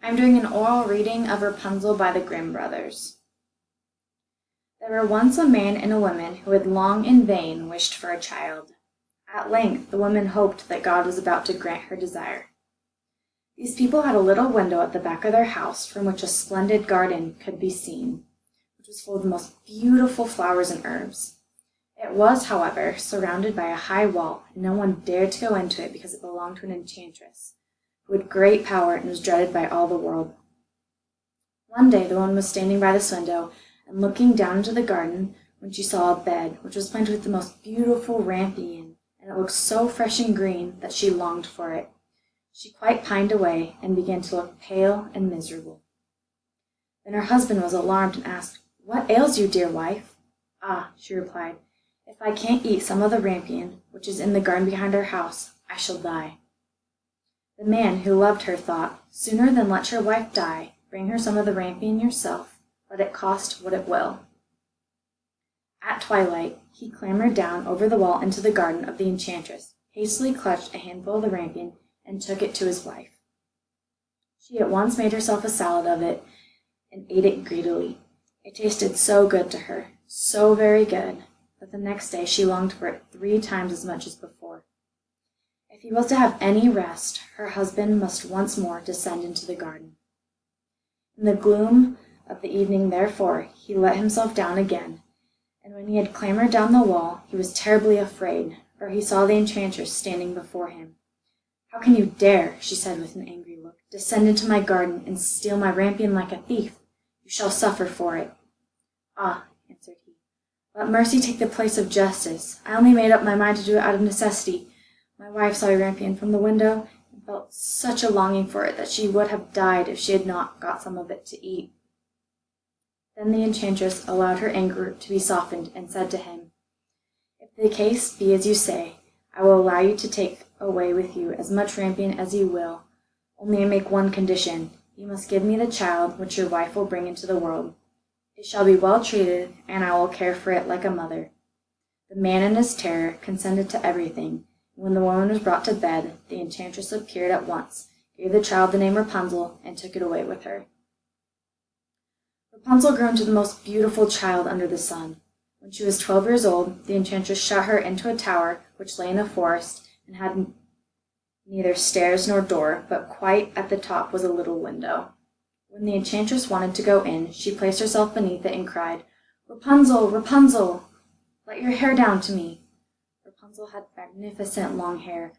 I'm doing an oral reading of Rapunzel by the Grimm brothers. There were once a man and a woman who had long in vain wished for a child. At length the woman hoped that God was about to grant her desire. These people had a little window at the back of their house from which a splendid garden could be seen, which was full of the most beautiful flowers and herbs. It was, however, surrounded by a high wall, and no one dared to go into it because it belonged to an enchantress, who had great power and was dreaded by all the world. One day the woman was standing by this window and looking down into the garden when she saw a bed which was planted with the most beautiful rampion, and it looked so fresh and green that she longed for it. She quite pined away and began to look pale and miserable. Then her husband was alarmed and asked, "What ails you, dear wife?" "Ah," she replied, "if I can't eat some of the rampion which is in the garden behind our house, I shall die." The man, who loved her, thought, "Sooner than let your wife die, bring her some of the rampion yourself, let it cost what it will." At twilight he clambered down over the wall into the garden of the enchantress, hastily clutched a handful of the rampion, and took it to his wife. She at once made herself a salad of it, and ate it greedily. It tasted so good to her, so very good, that the next day she longed for it 3 times as much as before. If he was to have any rest, her husband must once more descend into the garden. In the gloom of the evening, therefore, he let himself down again, and when he had clambered down the wall, he was terribly afraid, for he saw the enchantress standing before him. "How can you dare," she said with an angry look, "descend into my garden and steal my rampion like a thief? You shall suffer for it." "Ah," answered he, "let mercy take the place of justice. I only made up my mind to do it out of necessity. My wife saw a rampion from the window, and felt such a longing for it that she would have died if she had not got some of it to eat." Then the enchantress allowed her anger to be softened, and said to him, "If the case be as you say, I will allow you to take away with you as much rampion as you will. Only I make one condition. You must give me the child which your wife will bring into the world. It shall be well treated, and I will care for it like a mother." The man in his terror consented to everything, and when the woman was brought to bed, the enchantress appeared at once, gave the child the name Rapunzel, and took it away with her. Rapunzel grew into the most beautiful child under the sun. When she was 12 years old, the enchantress shut her into a tower which lay in a forest, and had neither stairs nor door, but quite at the top was a little window. When the enchantress wanted to go in, she placed herself beneath it and cried, "Rapunzel, Rapunzel, let your hair down to me." Rapunzel had magnificent long hair,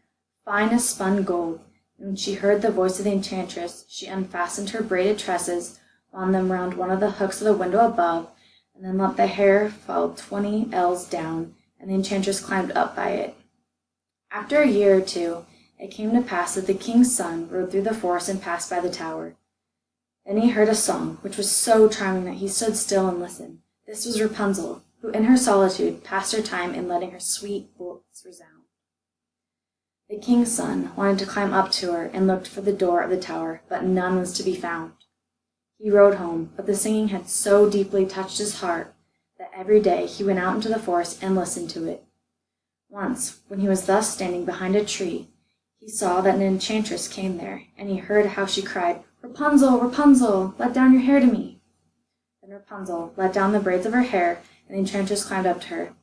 fine as spun gold, and when she heard the voice of the enchantress, she unfastened her braided tresses, wound them round one of the hooks of the window above, and then let the hair fall 20 ells down, and the enchantress climbed up by it. After a year or 2, it came to pass that the king's son rode through the forest and passed by the tower. Then he heard a song, which was so charming that he stood still and listened. This was Rapunzel, who in her solitude passed her time in letting her sweet voice resound. The king's son wanted to climb up to her and looked for the door of the tower, but none was to be found. He rode home, but the singing had so deeply touched his heart that every day he went out into the forest and listened to it. Once, when he was thus standing behind a tree, he saw that an enchantress came there, and he heard how she cried, "Rapunzel, Rapunzel, let down your hair to me." Then Rapunzel let down the braids of her hair, and the enchantress climbed up to her.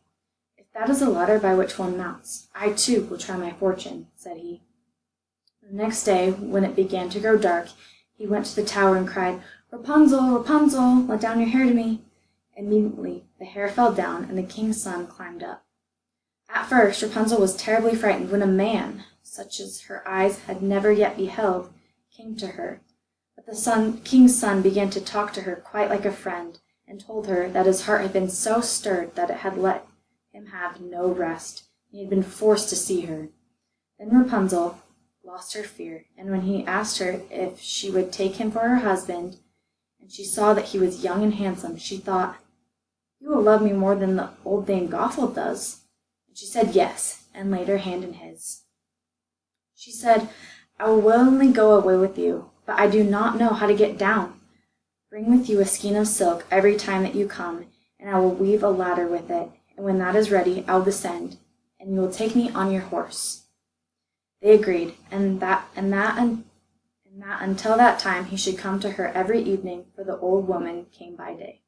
"If that is a ladder by which one mounts, I too will try my fortune," said he. The next day, when it began to grow dark, he went to the tower and cried, "Rapunzel, Rapunzel, let down your hair to me." Immediately the hair fell down, and the king's son climbed up. At first Rapunzel was terribly frightened when a man, such as her eyes had never yet beheld, came to her. But the king's son began to talk to her quite like a friend, and told her that his heart had been so stirred that it had let him have no rest, and he had been forced to see her. Then Rapunzel lost her fear, and when he asked her if she would take him for her husband, and she saw that he was young and handsome, she thought, "You will love me more than the old Dame Gothel does." And she said yes, and laid her hand in his. She said, "I will willingly go away with you, but I do not know how to get down. Bring with you a skein of silk every time that you come, and I will weave a ladder with it, and when that is ready I will descend, and you will take me on your horse." They agreed, and and that until that time he should come to her every evening, for the old woman came by day.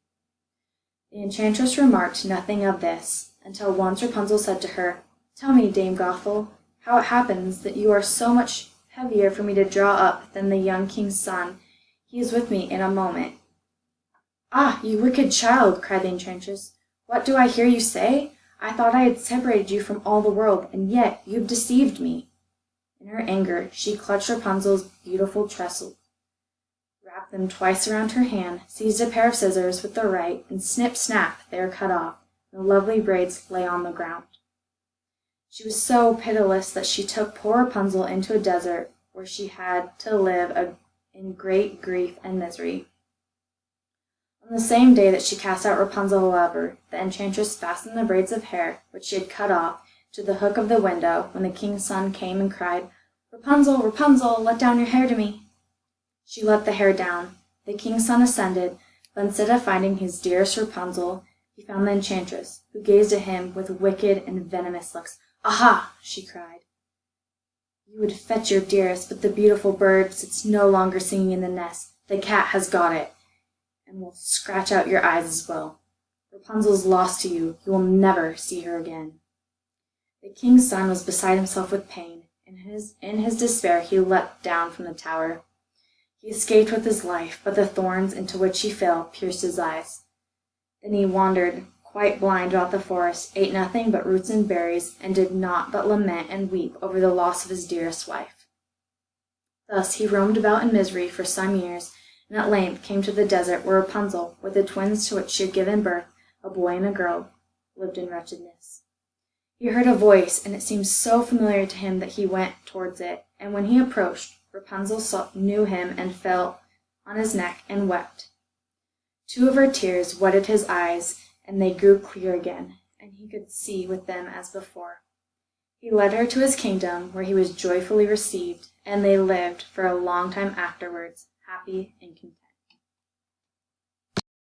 The enchantress remarked nothing of this, until once Rapunzel said to her, "Tell me, Dame Gothel, how it happens that you are so much heavier for me to draw up than the young king's son. He is with me in a moment." "Ah, you wicked child!" cried the enchantress. "What do I hear you say? I thought I had separated you from all the world, and yet you have deceived me." In her anger she clutched Rapunzel's beautiful tresses, wrapped them twice around her hand, seized a pair of scissors with the right, and snip, snap, they were cut off, and the lovely braids lay on the ground. She was so pitiless that she took poor Rapunzel into a desert, where she had to live in great grief and misery. On the same day that she cast out Rapunzel, however, the enchantress fastened the braids of hair, which she had cut off, to the hook of the window, when the king's son came and cried, "Rapunzel, Rapunzel, let down your hair to me." She let the hair down. The king's son ascended, but instead of finding his dearest Rapunzel, he found the enchantress, who gazed at him with wicked and venomous looks. "Aha!" she cried. "You would fetch your dearest, but the beautiful bird sits no longer singing in the nest. The cat has got it, and will scratch out your eyes as well. Rapunzel is lost to you. You will never see her again." The king's son was beside himself with pain. In his despair he leapt down from the tower. He escaped with his life, but the thorns into which he fell pierced his eyes. Then he wandered, quite blind, about the forest, ate nothing but roots and berries, and did naught but lament and weep over the loss of his dearest wife. Thus he roamed about in misery for some years, and at length came to the desert where Rapunzel, with the twins to which she had given birth, a boy and a girl, lived in wretchedness. He heard a voice, and it seemed so familiar to him that he went towards it, and when he approached, Rapunzel knew him and fell on his neck and wept. 2 of her tears wetted his eyes, and they grew clear again, and he could see with them as before. He led her to his kingdom, where he was joyfully received, and they lived for a long time afterwards, happy and content.